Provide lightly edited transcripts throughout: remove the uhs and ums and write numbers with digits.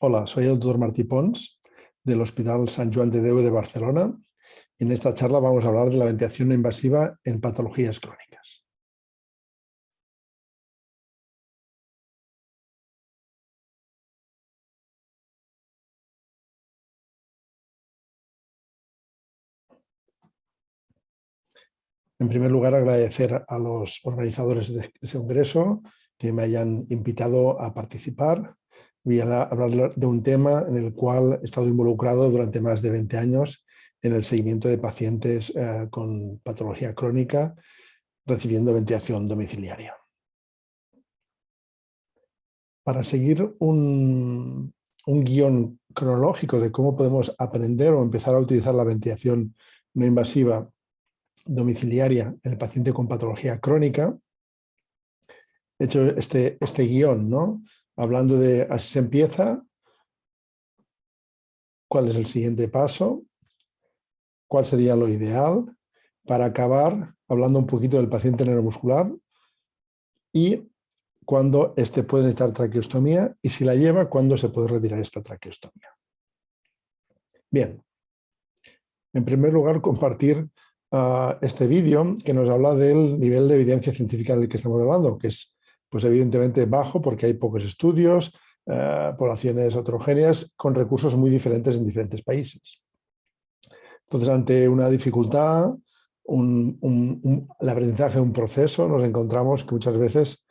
Hola, soy el doctor Martí Pons del Hospital Sant Joan de Déu de Barcelona y en esta charla vamos a hablar de la ventilación no invasiva en patologías crónicas. En primer lugar, agradecer a los organizadores de ese congreso que me hayan invitado a participar. Voy a hablar de un tema en el cual he estado involucrado durante más de 20 años en el seguimiento de pacientes con patología crónica recibiendo ventilación domiciliaria. Para seguir un guión cronológico de cómo podemos aprender o empezar a utilizar la ventilación no invasiva domiciliaria en el paciente con patología crónica, he hecho este guión, ¿no? Hablando de así se empieza, cuál es el siguiente paso, cuál sería lo ideal, para acabar hablando un poquito del paciente neuromuscular y cuándo puede necesitar traqueostomía y si la lleva, cuándo se puede retirar esta traqueostomía. Bien, en primer lugar compartir este vídeo que nos habla del nivel de evidencia científica del que estamos hablando, que es pues evidentemente bajo porque hay pocos estudios, poblaciones heterogéneas con recursos muy diferentes en diferentes países. Entonces, ante una dificultad, el aprendizaje de un proceso, nos encontramos que muchas veces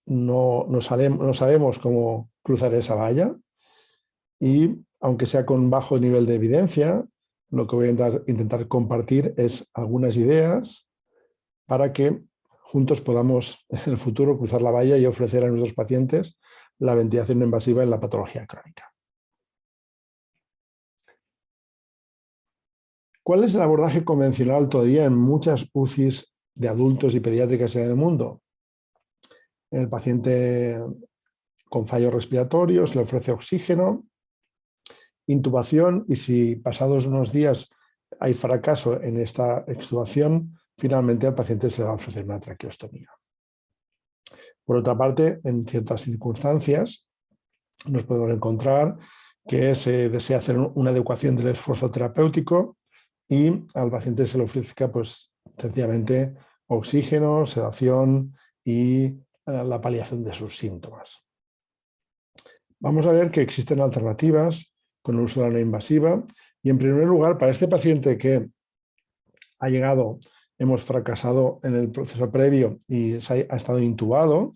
no sabemos cómo cruzar esa valla y, aunque sea con bajo nivel de evidencia, lo que voy a intentar compartir es algunas ideas para que juntos podamos en el futuro cruzar la valla y ofrecer a nuestros pacientes la ventilación no invasiva en la patología crónica. ¿Cuál es el abordaje convencional todavía en muchas UCIs de adultos y pediátricas en el mundo? El paciente con fallos respiratorios le ofrece oxígeno, intubación y si pasados unos días hay fracaso en esta extubación, finalmente al paciente se le va a ofrecer una traqueostomía. Por otra parte, en ciertas circunstancias nos podemos encontrar que se desea hacer una adecuación del esfuerzo terapéutico y al paciente se le ofrezca pues sencillamente oxígeno, sedación y la paliación de sus síntomas. Vamos a ver que existen alternativas con el uso de la no invasiva y en primer lugar para este paciente que ha llegado, hemos fracasado en el proceso previo y ha estado intubado,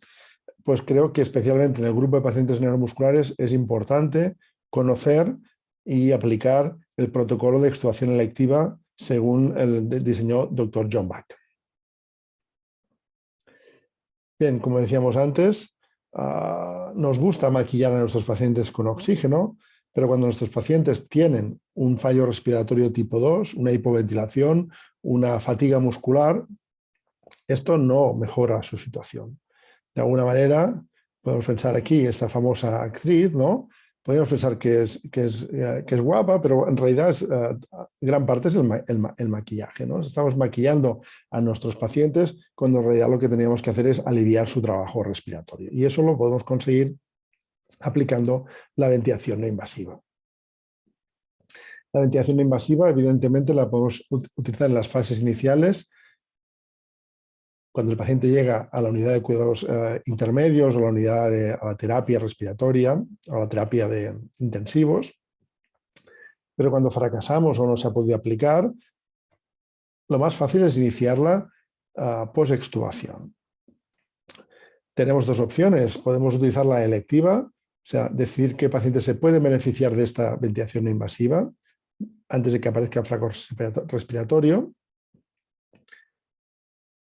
pues creo que especialmente en el grupo de pacientes neuromusculares es importante conocer y aplicar el protocolo de extubación electiva según el diseñó Dr. John Bach. Bien, como decíamos antes, nos gusta maquillar a nuestros pacientes con oxígeno, pero cuando nuestros pacientes tienen un fallo respiratorio tipo 2, una hipoventilación, una fatiga muscular, esto no mejora su situación. De alguna manera, podemos pensar aquí, esta famosa actriz, ¿no? Podemos pensar que es guapa, pero en realidad gran parte es el maquillaje, ¿no? Estamos maquillando a nuestros pacientes cuando en realidad lo que teníamos que hacer es aliviar su trabajo respiratorio. Y eso lo podemos conseguir aplicando la ventilación no invasiva. La ventilación no invasiva, evidentemente, la podemos utilizar en las fases iniciales, cuando el paciente llega a la unidad de cuidados intermedios o a la terapia respiratoria o a la terapia de intensivos, pero cuando fracasamos o no se ha podido aplicar, lo más fácil es iniciarla post-extubación. Tenemos dos opciones, podemos utilizar la electiva, o sea, decir qué paciente se puede beneficiar de esta ventilación no invasiva antes de que aparezca fracaso respiratorio,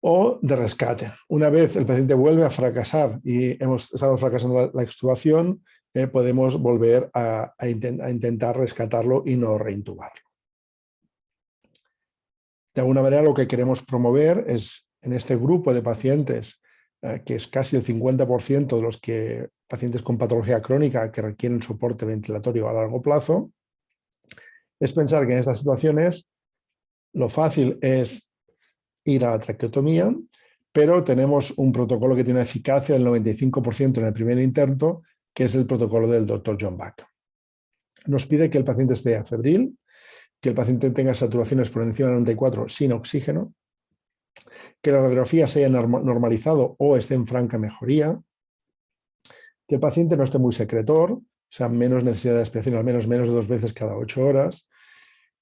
o de rescate. Una vez el paciente vuelve a fracasar y estamos fracasando la extubación, podemos volver a intentar rescatarlo y no reintubarlo. De alguna manera lo que queremos promover es en este grupo de pacientes, que es casi el 50% de los pacientes con patología crónica que requieren soporte ventilatorio a largo plazo, es pensar que en estas situaciones lo fácil es ir a la traqueotomía, pero tenemos un protocolo que tiene una eficacia del 95% en el primer intento que es el protocolo del Dr. John Bach. Nos pide que el paciente esté afebril, que el paciente tenga saturaciones por encima de 94 sin oxígeno, que la radiografía se haya normalizado o esté en franca mejoría, que el paciente no esté muy secretor, o sea, menos necesidad de aspiración, al menos de 2 veces cada 8 horas,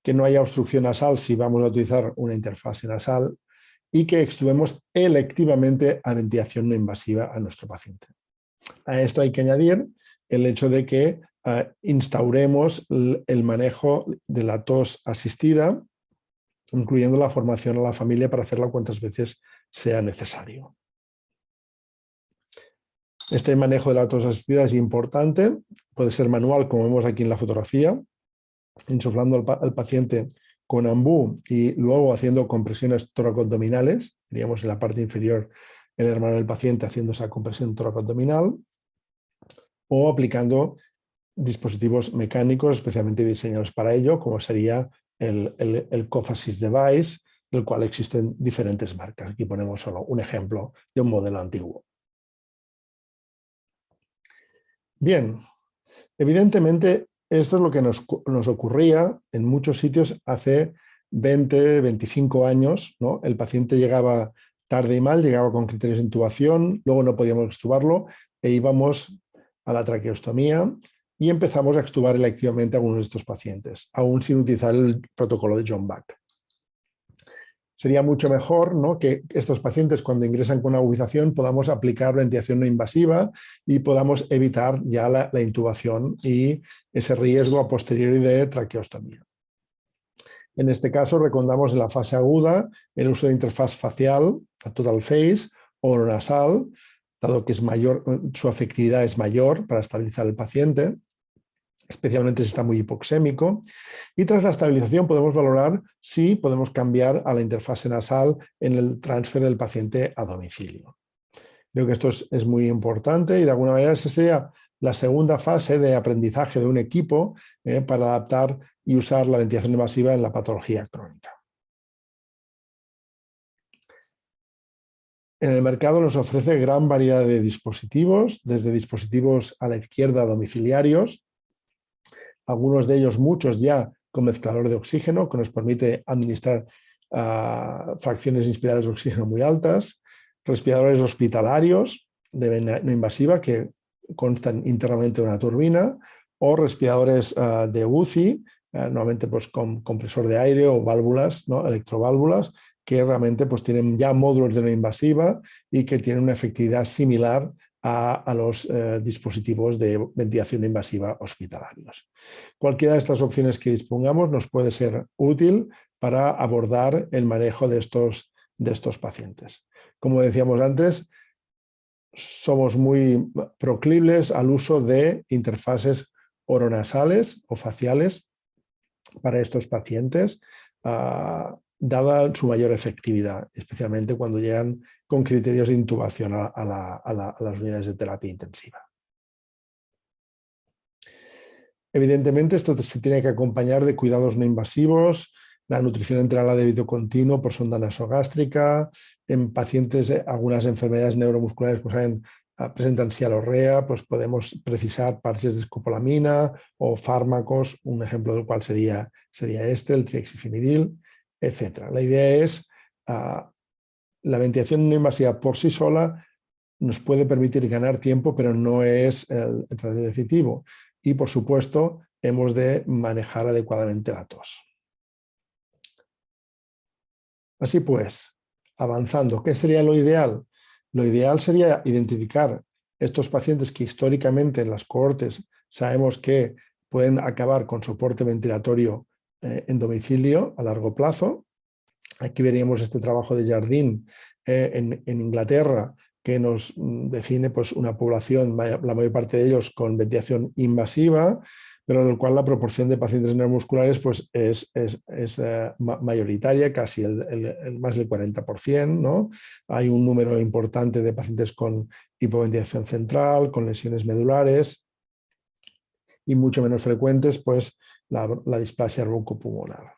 que no haya obstrucción nasal si vamos a utilizar una interfase nasal y que extubemos electivamente a ventilación no invasiva a nuestro paciente. A esto hay que añadir el hecho de que instauremos el manejo de la tos asistida, incluyendo la formación a la familia para hacerla cuantas veces sea necesario. Este manejo de la tos asistida es importante, puede ser manual, como vemos aquí en la fotografía, insuflando al paciente con ambú y luego haciendo compresiones tóraco-abdominales, diríamos en la parte inferior el hermano del paciente haciendo esa compresión tóraco-abdominal, o aplicando dispositivos mecánicos especialmente diseñados para ello, como sería el Cough Assist Device, del cual existen diferentes marcas. Aquí ponemos solo un ejemplo de un modelo antiguo. Bien, evidentemente esto es lo que nos ocurría en muchos sitios hace 20, 25 años, ¿no? El paciente llegaba tarde y mal, llegaba con criterios de intubación, luego no podíamos extubarlo e íbamos a la traqueostomía y empezamos a extubar electivamente a algunos de estos pacientes, aún sin utilizar el protocolo de John Bach. Sería mucho mejor, ¿no?, que estos pacientes cuando ingresan con una agudización podamos aplicar ventilación no invasiva y podamos evitar ya la intubación y ese riesgo a posteriori de traqueostomía. En este caso recomendamos en la fase aguda el uso de interfaz facial, total face o oronasal, dado que es mayor, su efectividad es mayor para estabilizar el paciente, especialmente si está muy hipoxémico, y tras la estabilización podemos valorar si podemos cambiar a la interfase nasal en el transfer del paciente a domicilio. Creo que esto es muy importante y de alguna manera esa sería la segunda fase de aprendizaje de un equipo para adaptar y usar la ventilación invasiva en la patología crónica. En el mercado nos ofrece gran variedad de dispositivos, desde dispositivos a la izquierda domiciliarios, algunos de ellos, muchos ya con mezclador de oxígeno, que nos permite administrar fracciones inspiradas de oxígeno muy altas, respiradores hospitalarios de vena no invasiva que constan internamente de una turbina, o respiradores de UCI, normalmente pues, con compresor de aire o válvulas, ¿no?, electroválvulas, que realmente pues, tienen ya módulos de no invasiva y que tienen una efectividad similar a los dispositivos de ventilación invasiva hospitalarios. Cualquiera de estas opciones que dispongamos nos puede ser útil para abordar el manejo de estos pacientes. Como decíamos antes, somos muy proclives al uso de interfaces oronasales o faciales para estos pacientes, dada su mayor efectividad, especialmente cuando llegan con criterios de intubación a las unidades de terapia intensiva. Evidentemente, esto se tiene que acompañar de cuidados no invasivos, la nutrición enteral a débito continuo por sonda nasogástrica, en pacientes algunas enfermedades neuromusculares pues, presentan cialorrea, pues podemos precisar parches de escopolamina o fármacos, un ejemplo del cual sería este, el triexifenidil, etc. La idea es la ventilación no invasiva por sí sola nos puede permitir ganar tiempo, pero no es el tratamiento definitivo. Y, por supuesto, hemos de manejar adecuadamente la tos. Así pues, avanzando, ¿qué sería lo ideal? Lo ideal sería identificar estos pacientes que históricamente en las cohortes sabemos que pueden acabar con soporte ventilatorio en domicilio a largo plazo. Aquí veríamos este trabajo de Jardine en Inglaterra, que nos define pues, una población, la mayor parte de ellos con ventilación invasiva, pero en el cual la proporción de pacientes neuromusculares pues, es mayoritaria, casi más del 40%, ¿no? Hay un número importante de pacientes con hipoventilación central, con lesiones medulares y mucho menos frecuentes pues, la displasia broncopulmonar.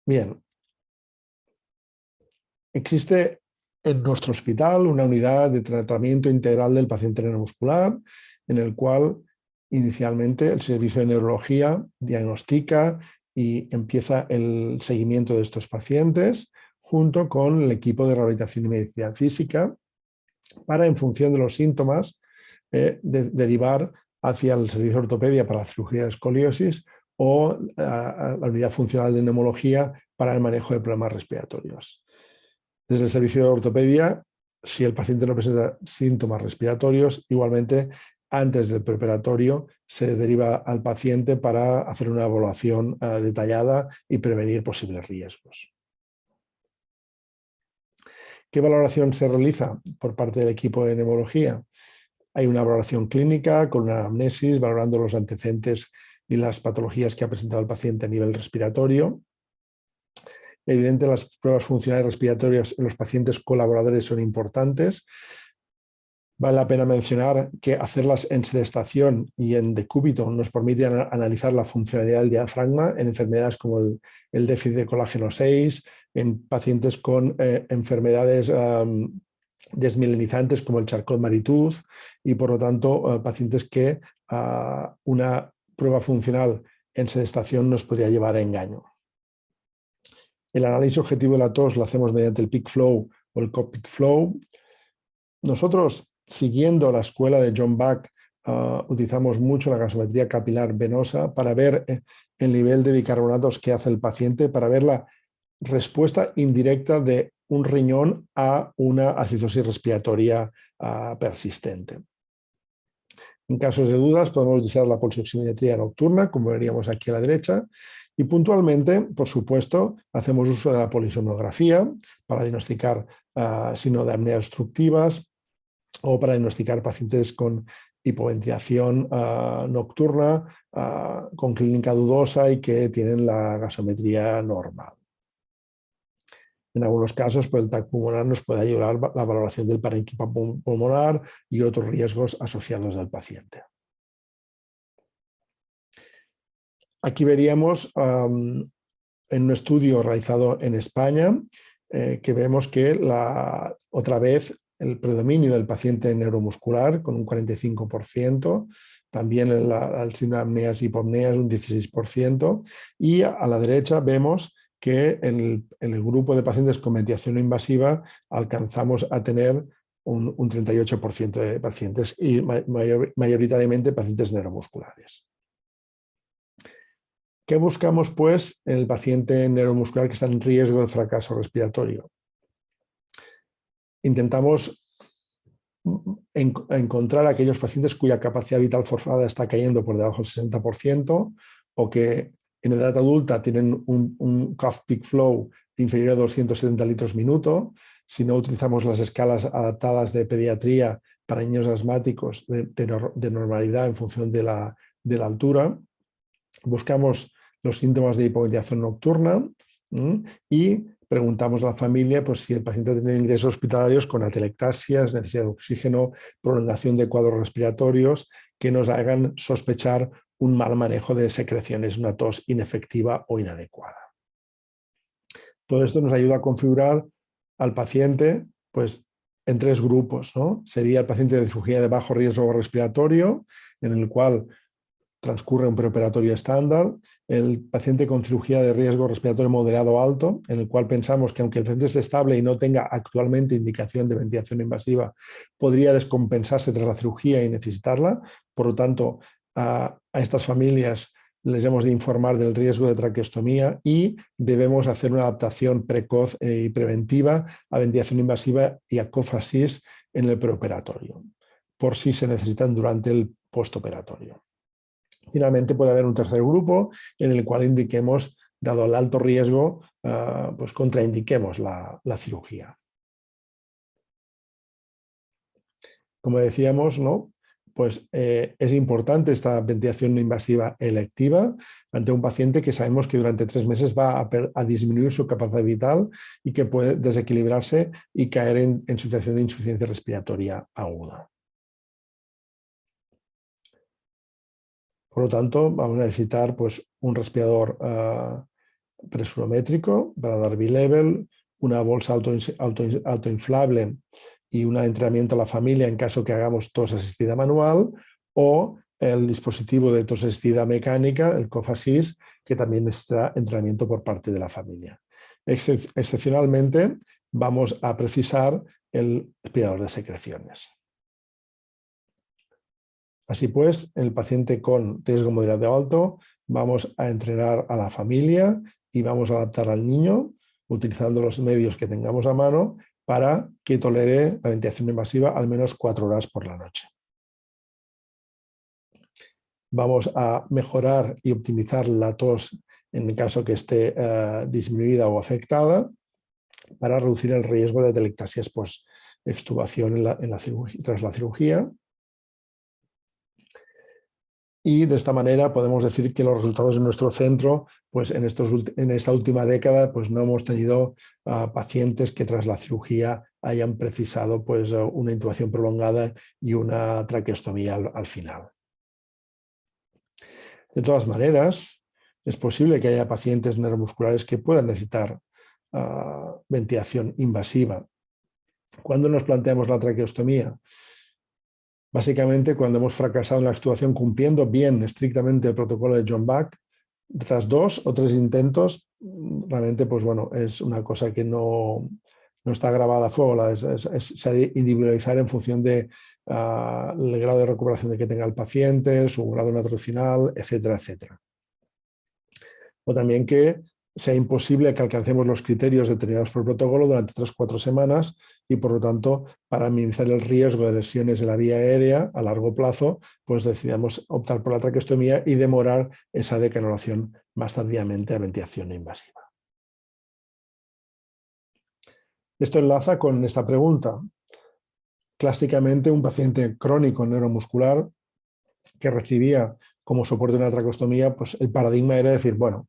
Bien, existe en nuestro hospital una unidad de tratamiento integral del paciente neuromuscular, en el cual inicialmente el servicio de neurología diagnostica y empieza el seguimiento de estos pacientes junto con el equipo de rehabilitación y medicina física para, en función de los síntomas, derivar hacia el servicio de ortopedia para la cirugía de escoliosis o a la unidad funcional de neumología para el manejo de problemas respiratorios. Desde el servicio de ortopedia, si el paciente no presenta síntomas respiratorios, igualmente antes del preoperatorio se deriva al paciente para hacer una evaluación detallada y prevenir posibles riesgos. ¿Qué valoración se realiza por parte del equipo de neumología? Hay una valoración clínica con una anamnesis, valorando los antecedentes y las patologías que ha presentado el paciente a nivel respiratorio. Evidente, las pruebas funcionales respiratorias en los pacientes colaboradores son importantes. Vale la pena mencionar que hacerlas en sedestación y en decúbito nos permite analizar la funcionalidad del diafragma en enfermedades como el déficit de colágeno 6, en pacientes con enfermedades desmielinizantes como el Charcot-Marie-Tooth y, por lo tanto, pacientes que una prueba funcional en sedestación nos podría llevar a engaño. El análisis objetivo de la tos lo hacemos mediante el peak flow o el copic flow. Nosotros, siguiendo la escuela de John Bach, utilizamos mucho la gasometría capilar venosa para ver el nivel de bicarbonatos que hace el paciente, para ver la respuesta indirecta de un riñón a una acidosis respiratoria persistente. En casos de dudas podemos utilizar la pulsioximetría nocturna, como veríamos aquí a la derecha, y puntualmente, por supuesto, hacemos uso de la polisomnografía para diagnosticar signos de apneas obstructivas o para diagnosticar pacientes con hipoventilación nocturna con clínica dudosa y que tienen la gasometría normal. En algunos casos, pues, el TAC pulmonar nos puede ayudar a la valoración del parénquima pulmonar y otros riesgos asociados al paciente. Aquí veríamos en un estudio realizado en España que vemos que otra vez el predominio del paciente neuromuscular con un 45%, también el síndrome de apneas y hipopneas un 16%, y a la derecha vemos que en el grupo de pacientes con ventilación no invasiva alcanzamos a tener un 38% de pacientes y mayoritariamente pacientes neuromusculares. ¿Qué buscamos, pues, en el paciente neuromuscular que está en riesgo de fracaso respiratorio? Intentamos encontrar aquellos pacientes cuya capacidad vital forzada está cayendo por debajo del 60% o que en edad adulta tienen un cough peak flow inferior a 270 litros minuto. Si no utilizamos las escalas adaptadas de pediatría para niños asmáticos de normalidad en función de la altura, buscamos los síntomas de hipoventilación nocturna y preguntamos a la familia pues, si el paciente ha tenido ingresos hospitalarios con atelectasias, necesidad de oxígeno, prolongación de cuadros respiratorios que nos hagan sospechar un mal manejo de secreciones, una tos inefectiva o inadecuada. Todo esto nos ayuda a configurar al paciente pues, en tres grupos, ¿no? Sería el paciente de cirugía de bajo riesgo respiratorio, en el cual transcurre un preoperatorio estándar, el paciente con cirugía de riesgo respiratorio moderado o alto, en el cual pensamos que aunque el paciente esté estable y no tenga actualmente indicación de ventilación invasiva, podría descompensarse tras la cirugía y necesitarla. Por lo tanto, a estas familias les hemos de informar del riesgo de traqueostomía y debemos hacer una adaptación precoz y preventiva a ventilación invasiva y a cofasis en el preoperatorio, por si se necesitan durante el postoperatorio. Finalmente puede haber un tercer grupo en el cual indiquemos, dado el alto riesgo, pues contraindiquemos la cirugía. Como decíamos, ¿no? Pues es importante esta ventilación no invasiva electiva ante un paciente que sabemos que durante 3 meses va a disminuir su capacidad vital y que puede desequilibrarse y caer en situación de insuficiencia respiratoria aguda. Por lo tanto, vamos a necesitar pues, un respirador presurométrico para dar B-level, una bolsa autoinflable y un entrenamiento a la familia en caso que hagamos tos asistida manual, o el dispositivo de tos asistida mecánica, el COFASIS, que también necesita entrenamiento por parte de la familia. Excepcionalmente, vamos a precisar el aspirador de secreciones. Así pues, en el paciente con riesgo moderado alto, vamos a entrenar a la familia y vamos a adaptar al niño utilizando los medios que tengamos a mano para que tolere la ventilación invasiva al menos 4 horas por la noche. Vamos a mejorar y optimizar la tos en el caso que esté disminuida o afectada para reducir el riesgo de atelectasias post-extubación tras la cirugía. Y de esta manera podemos decir que los resultados en nuestro centro, pues en esta última década, pues no hemos tenido pacientes que tras la cirugía hayan precisado pues, una intubación prolongada y una traqueostomía al final. De todas maneras, es posible que haya pacientes neuromusculares que puedan necesitar ventilación invasiva. ¿Cuándo nos planteamos la traqueostomía? Básicamente, cuando hemos fracasado en la extubación cumpliendo bien estrictamente el protocolo de John Bach, tras 2 o 3 intentos, realmente pues, bueno, es una cosa que no está grabada a fuego, se ha de individualizar en función del grado de recuperación que tenga el paciente, su grado nutricional, etcétera, etcétera. O también que sea imposible que alcancemos los criterios determinados por el protocolo durante 3 o 4 semanas y, por lo tanto, para minimizar el riesgo de lesiones de la vía aérea a largo plazo, pues decidimos optar por la traqueostomía y demorar esa decanulación más tardíamente a ventilación invasiva. Esto enlaza con esta pregunta. Clásicamente, un paciente crónico neuromuscular que recibía como soporte una traqueostomía, pues el paradigma era decir, bueno,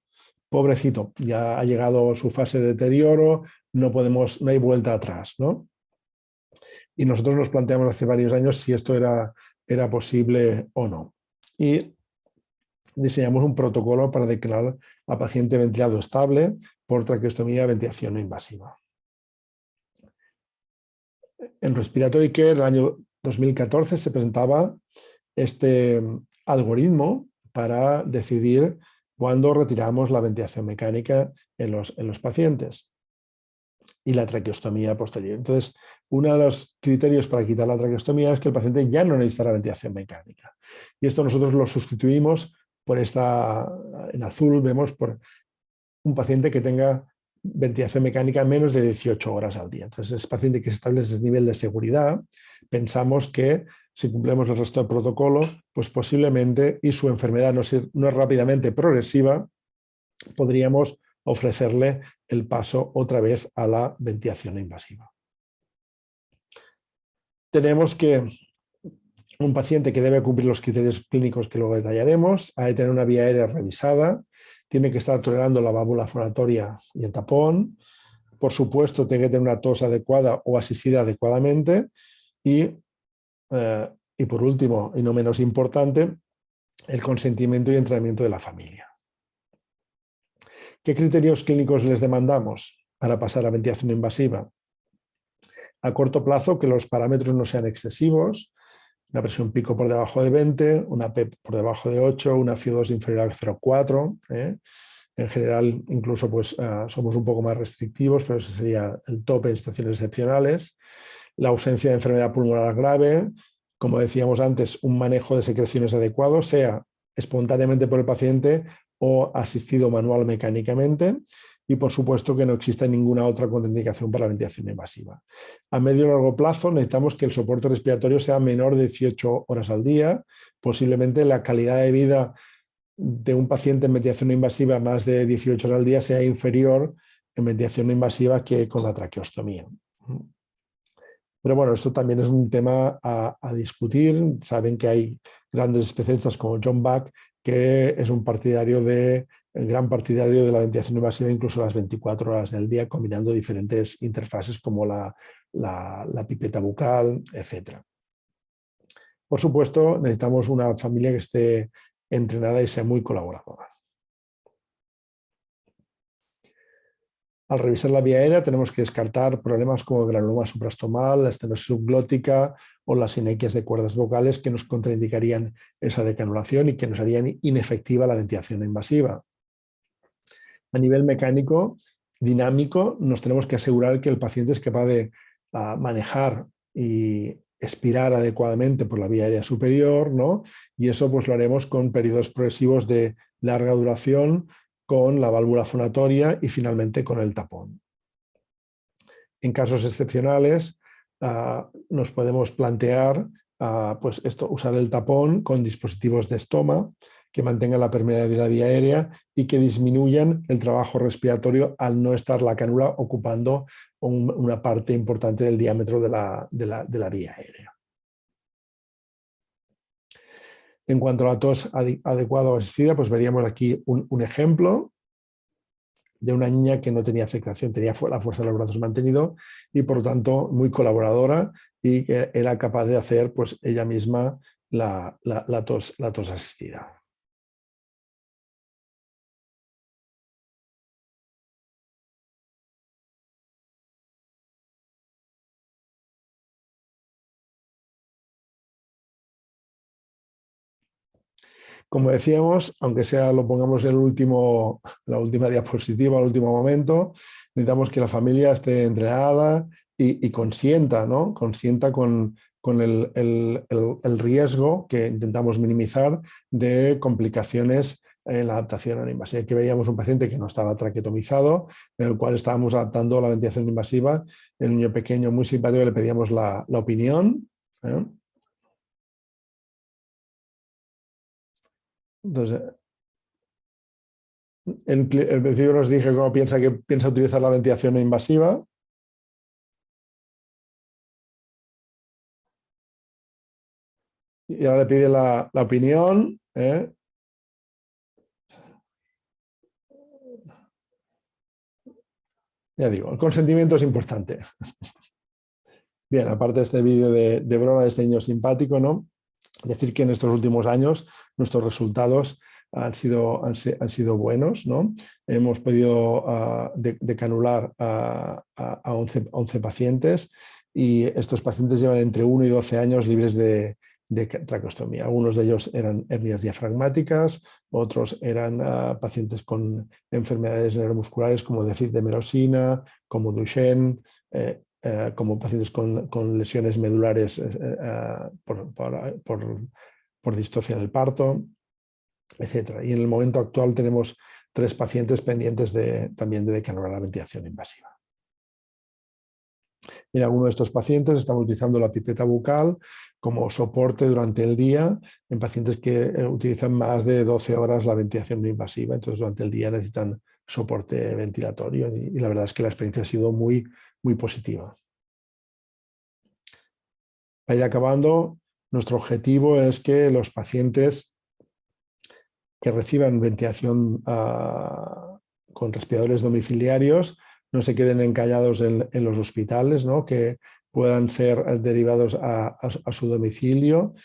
pobrecito, ya ha llegado su fase de deterioro, no hay vuelta atrás, ¿no? Y nosotros nos planteamos hace varios años si esto era posible o no. Y diseñamos un protocolo para declarar a paciente ventilado estable por traqueostomía ventilación no invasiva. En Respiratory Care, el año 2014, se presentaba este algoritmo para decidir cuándo retiramos la ventilación mecánica en los pacientes y la traqueostomía posterior. Entonces, uno de los criterios para quitar la traqueostomía es que el paciente ya no necesitará ventilación mecánica. Y esto nosotros lo sustituimos por en azul vemos por un paciente que tenga ventilación mecánica menos de 18 horas al día. Entonces, es paciente que se establece ese nivel de seguridad. Pensamos que si cumplimos el resto del protocolo, pues posiblemente, y su enfermedad no es rápidamente progresiva, podríamos ofrecerle el paso otra vez a la ventilación invasiva. Tenemos que un paciente que debe cumplir los criterios clínicos que luego detallaremos, ha de tener una vía aérea revisada, tiene que estar tolerando la válvula fonatoria y el tapón, por supuesto tiene que tener una tos adecuada o asistida adecuadamente y por último, y no menos importante, el consentimiento y entrenamiento de la familia. ¿Qué criterios clínicos les demandamos para pasar a ventilación invasiva? A corto plazo, que los parámetros no sean excesivos, una presión pico por debajo de 20, una PEP por debajo de 8, una FIO2 inferior al 0,4. En general, incluso pues, somos un poco más restrictivos, pero ese sería el tope en situaciones excepcionales. La ausencia de enfermedad pulmonar grave, como decíamos antes, un manejo de secreciones adecuado, sea espontáneamente por el paciente o asistido manual mecánicamente. Y, por supuesto, que no exista ninguna otra contraindicación para la ventilación invasiva. A medio y largo plazo necesitamos que el soporte respiratorio sea menor de 18 horas al día. Posiblemente la calidad de vida de un paciente en ventilación invasiva más de 18 horas al día sea inferior en ventilación invasiva que con la traqueostomía. Pero bueno, esto también es un tema a discutir. Saben que hay grandes especialistas como John Bach, que es un gran partidario de la ventilación invasiva incluso las 24 horas del día, combinando diferentes interfaces como la pipeta bucal, etc. Por supuesto, necesitamos una familia que esté entrenada y sea muy colaboradora. Al revisar la vía aérea tenemos que descartar problemas como granuloma supraestomal, la estenosis subglótica o las sinequias de cuerdas vocales que nos contraindicarían esa decanulación y que nos harían inefectiva la ventilación invasiva. A nivel mecánico, dinámico, nos tenemos que asegurar que el paciente es capaz de manejar y expirar adecuadamente por la vía aérea superior, ¿no? Y eso pues lo haremos con periodos progresivos de larga duración, con la válvula fonatoria y finalmente con el tapón. En casos excepcionales nos podemos plantear pues usar el tapón con dispositivos de estoma que mantengan la permeabilidad de la vía aérea y que disminuyan el trabajo respiratorio al no estar la cánula ocupando una parte importante del diámetro de la vía aérea. En cuanto a la tos adecuada o asistida, pues veríamos aquí un ejemplo de una niña que no tenía afectación, tenía la fuerza de los brazos mantenido y por lo tanto muy colaboradora y que era capaz de hacer pues ella misma la tos asistida. Como decíamos, aunque sea lo pongamos en la última diapositiva, al último momento, necesitamos que la familia esté entrenada y consienta, ¿no? Consienta con el riesgo que intentamos minimizar de complicaciones en la adaptación a la invasiva. Aquí veíamos un paciente que no estaba traquetomizado, en el cual estábamos adaptando a la ventilación invasiva. El niño pequeño, muy simpático, le pedíamos la opinión. Entonces, el principio nos dije cómo piensa utilizar la ventilación invasiva. Y ahora le pide la opinión. Ya digo, el consentimiento es importante. Bien, aparte de este vídeo de broma de este niño simpático, ¿no? Decir que en estos últimos años nuestros resultados han sido buenos, ¿no? Hemos podido decanular a 11 pacientes y estos pacientes llevan entre 1 y 12 años libres de traqueostomía. Algunos de ellos eran hernias diafragmáticas, otros eran pacientes con enfermedades neuromusculares como déficit de merosina, como Duchenne, como pacientes con lesiones medulares por distocia en el parto, etc. Y en el momento actual tenemos 3 pacientes pendientes también de decanular la ventilación invasiva. En alguno de estos pacientes estamos utilizando la pipeta bucal como soporte durante el día en pacientes que utilizan más de 12 horas la ventilación invasiva, entonces durante el día necesitan soporte ventilatorio y la verdad es que la experiencia ha sido muy, muy positiva. Para ir acabando, nuestro objetivo es que los pacientes que reciban ventilación con respiradores domiciliarios no se queden encallados en los hospitales, ¿no? Que puedan ser derivados a su domicilio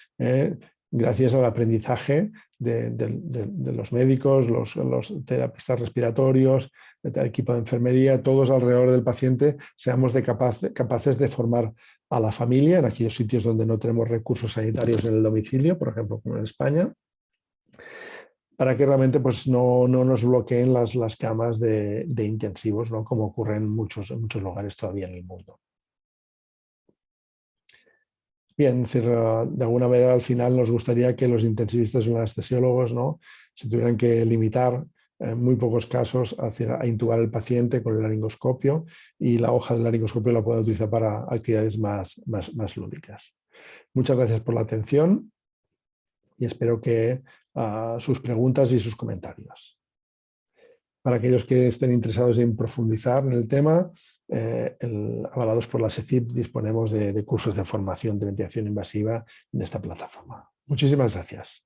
gracias al aprendizaje de los médicos, los terapistas respiratorios, el equipo de enfermería, todos alrededor del paciente, seamos capaces de formar a la familia en aquellos sitios donde no tenemos recursos sanitarios en el domicilio, por ejemplo, como en España, para que realmente pues, no nos bloqueen las camas de intensivos, ¿no? Como ocurre en muchos lugares todavía en el mundo. Bien, de alguna manera al final nos gustaría que los intensivistas o los anestesiólogos, ¿no? se tuvieran que limitar en muy pocos casos a intubar al paciente con el laringoscopio y la hoja del laringoscopio la puedan utilizar para actividades más lúdicas. Muchas gracias por la atención y espero que sus preguntas y sus comentarios. Para aquellos que estén interesados en profundizar en el tema, avalados por la SECIP, disponemos de cursos de formación de ventilación invasiva en esta plataforma. Muchísimas gracias.